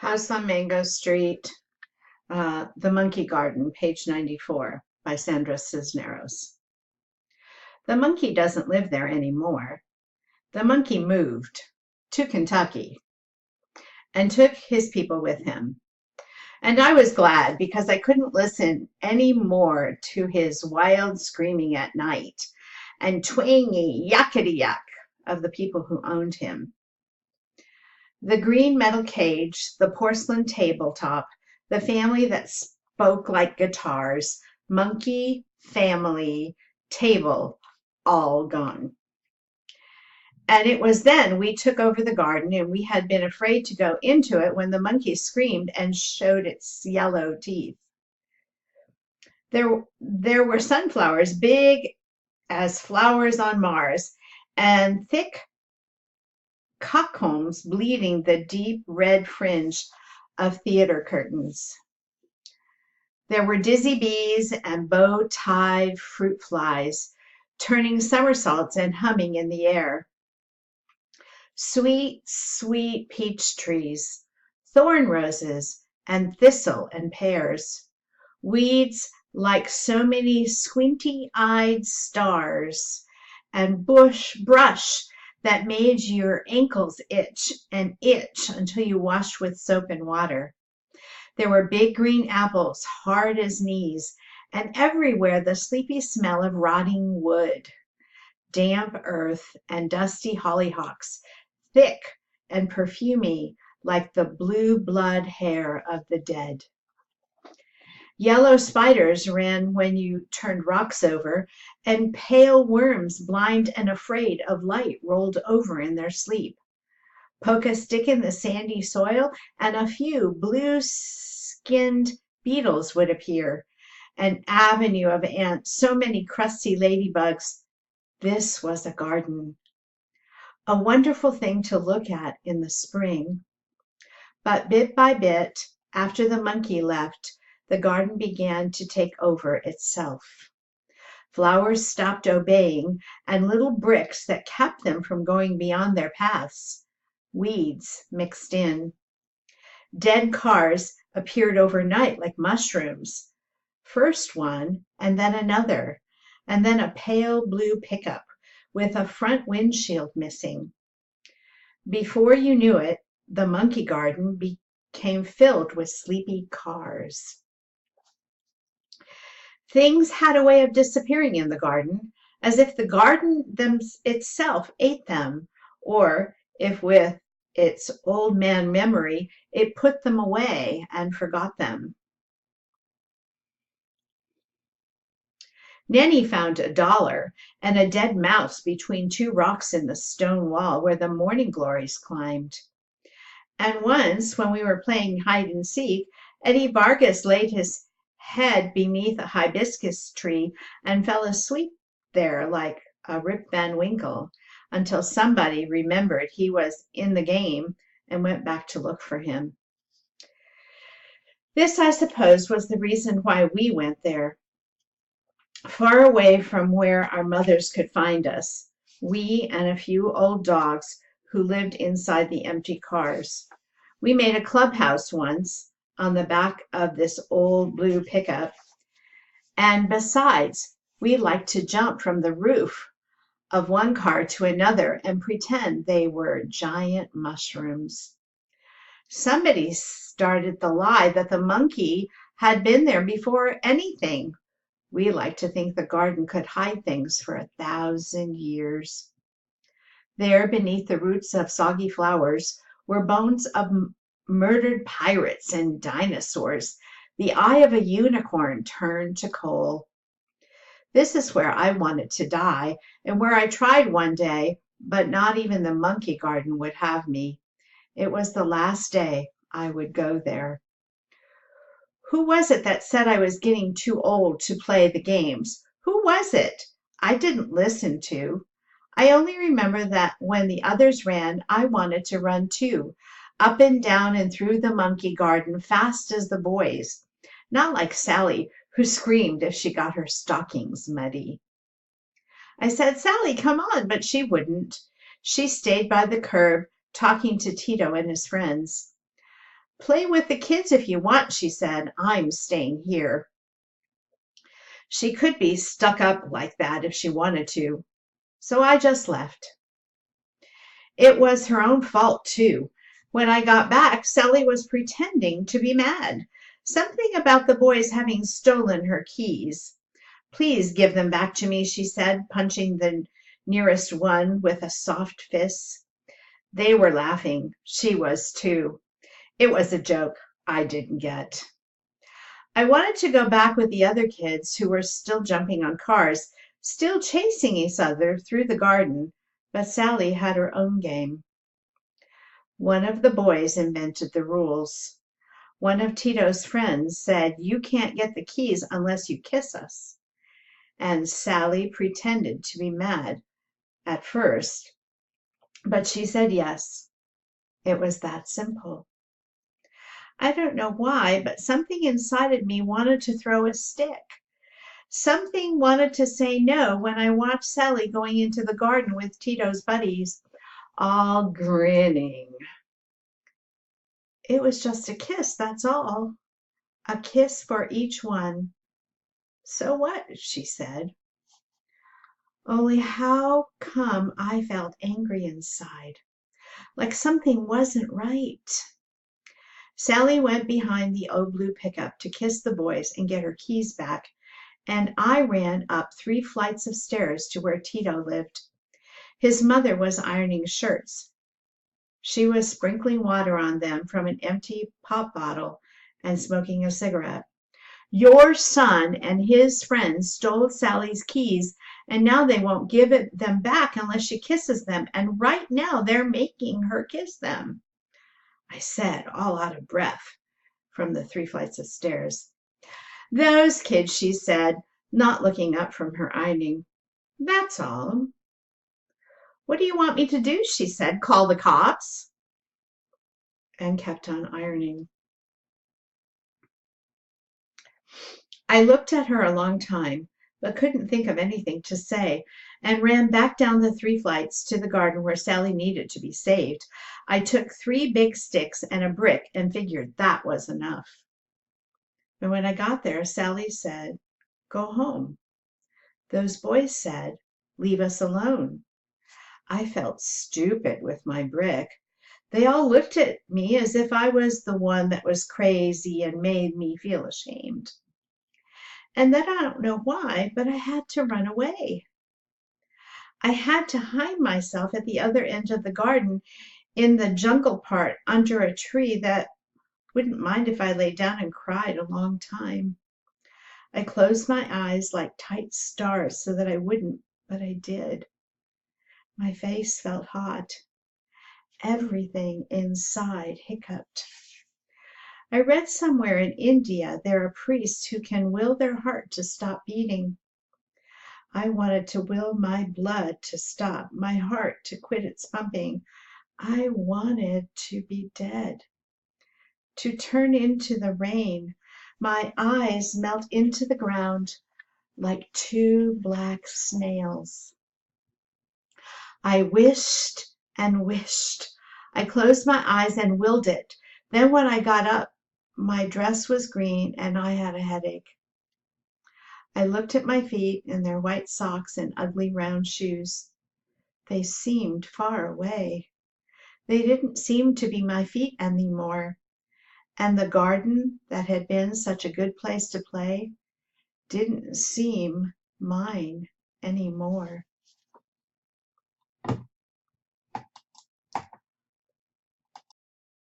House on Mango Street, The Monkey Garden, page 94, by Sandra Cisneros. The monkey doesn't live there anymore. The monkey moved to Kentucky and took his people with him. And I was glad because I couldn't listen any more to his wild screaming at night and twangy yakety yak of the people who owned him. The green metal cage, the porcelain tabletop, the family that spoke like guitars, monkey, family, table, all gone. And it was then we took over the garden, and we had been afraid to go into it when the monkey screamed and showed its yellow teeth. There were sunflowers big as flowers on Mars, and thick cockcombs bleeding the deep red fringe of theater curtains. There were dizzy bees and bow-tied fruit flies turning somersaults and humming in the air. Sweet, sweet peach trees, thorn roses, and thistle and pears. Weeds like so many squinty-eyed stars, and brush that made your ankles itch and itch until you washed with soap and water. There were big green apples, hard as knees, and everywhere the sleepy smell of rotting wood, damp earth, and dusty hollyhocks, thick and perfumy like the blue blood hair of the dead. Yellow spiders ran when you turned rocks over, and pale worms, blind and afraid of light, rolled over in their sleep. Poke a stick in the sandy soil, and a few blue-skinned beetles would appear. An avenue of ants, so many crusty ladybugs. This was a garden. A wonderful thing to look at in the spring. But bit by bit, after the monkey left, the garden began to take over itself. Flowers stopped obeying, and little bricks that kept them from going beyond their paths. Weeds mixed in. Dead cars appeared overnight like mushrooms. First one, and then another, and then a pale blue pickup with a front windshield missing. Before you knew it, the monkey garden became filled with sleepy cars. Things had a way of disappearing in the garden, as if the garden itself ate them, or if with its old man memory it put them away and forgot them. Nanny found $1 and a dead mouse between two rocks in the stone wall where the morning glories climbed. And once, when we were playing hide and seek, Eddie Vargas laid his head beneath a hibiscus tree and fell asleep there like a Rip Van Winkle until somebody remembered he was in the game and went back to look for him. This, I suppose, was the reason why we went there. Far away from where our mothers could find us, we and a few old dogs who lived inside the empty cars. We made a clubhouse once on the back of this old blue pickup, and besides, we liked to jump from the roof of one car to another and pretend they were giant mushrooms. Somebody started the lie that the monkey had been there before anything. We like to think the garden could hide things for 1,000 years. There, beneath the roots of soggy flowers, were bones of murdered pirates and dinosaurs, the eye of a unicorn turned to coal. This is where I wanted to die, and where I tried one day, but not even the monkey garden would have me. It was the last day I would go there. Who was it that said I was getting too old to play the games? Who was it? I didn't listen to. I only remember that when the others ran, I wanted to run too, up and down and through the monkey garden, fast as the boys. Not like Sally, who screamed if she got her stockings muddy. I said, "Sally, come on," but she wouldn't. She stayed by the curb, talking to Tito and his friends. Play with the kids if you want, she said. I'm staying here. She could be stuck up like that if she wanted to, so I just left. It was her own fault, too. When I got back, Sally was pretending to be mad. Something about the boys having stolen her keys. Please give them back to me, she said, punching the nearest one with a soft fist. They were laughing. She was, too. It was a joke I didn't get. I wanted to go back with the other kids who were still jumping on cars, still chasing each other through the garden, but Sally had her own game. One of the boys invented the rules. One of Tito's friends said, "You can't get the keys unless you kiss us." And Sally pretended to be mad at first, but she said yes. It was that simple. I don't know why, but something inside of me wanted to throw a stick. Something wanted to say no when I watched Sally going into the garden with Tito's buddies, all grinning. It was just a kiss, that's all. A kiss for each one. So what? She said. Only how come I felt angry inside, like something wasn't right? Sally went behind the old blue pickup to kiss the boys and get her keys back, and I ran up 3 flights of stairs to where Tito lived. His mother was ironing shirts. She was sprinkling water on them from an empty pop bottle and smoking a cigarette. Your son and his friends stole Sally's keys, and now they won't give them back unless she kisses them, and right now they're making her kiss them, I said, all out of breath from the 3 flights of stairs. Those kids, she said, not looking up from her ironing. That's all. What do you want me to do? She said. Call the cops? And kept on ironing. I looked at her a long time, but couldn't think of anything to say, and ran back down the 3 flights to the garden where Sally needed to be saved. I took 3 big sticks and a brick and figured that was enough. And when I got there, Sally said, "Go home." Those boys said, "Leave us alone." I felt stupid with my brick. They all looked at me as if I was the one that was crazy and made me feel ashamed. And then I don't know why, but I had to run away. I had to hide myself at the other end of the garden in the jungle part under a tree that wouldn't mind if I lay down and cried a long time. I closed my eyes like tight stars so that I wouldn't, but I did. My face felt hot. Everything inside hiccuped. I read somewhere in India there are priests who can will their heart to stop beating. I wanted to will my blood to stop, my heart to quit its pumping. I wanted to be dead, to turn into the rain, my eyes melt into the ground like 2 black snails. I wished and wished. I closed my eyes and willed it. Then when I got up, my dress was green and I had a headache. I looked at my feet in their white socks and ugly round shoes. They seemed far away. They didn't seem to be my feet any more. And the garden that had been such a good place to play didn't seem mine any more.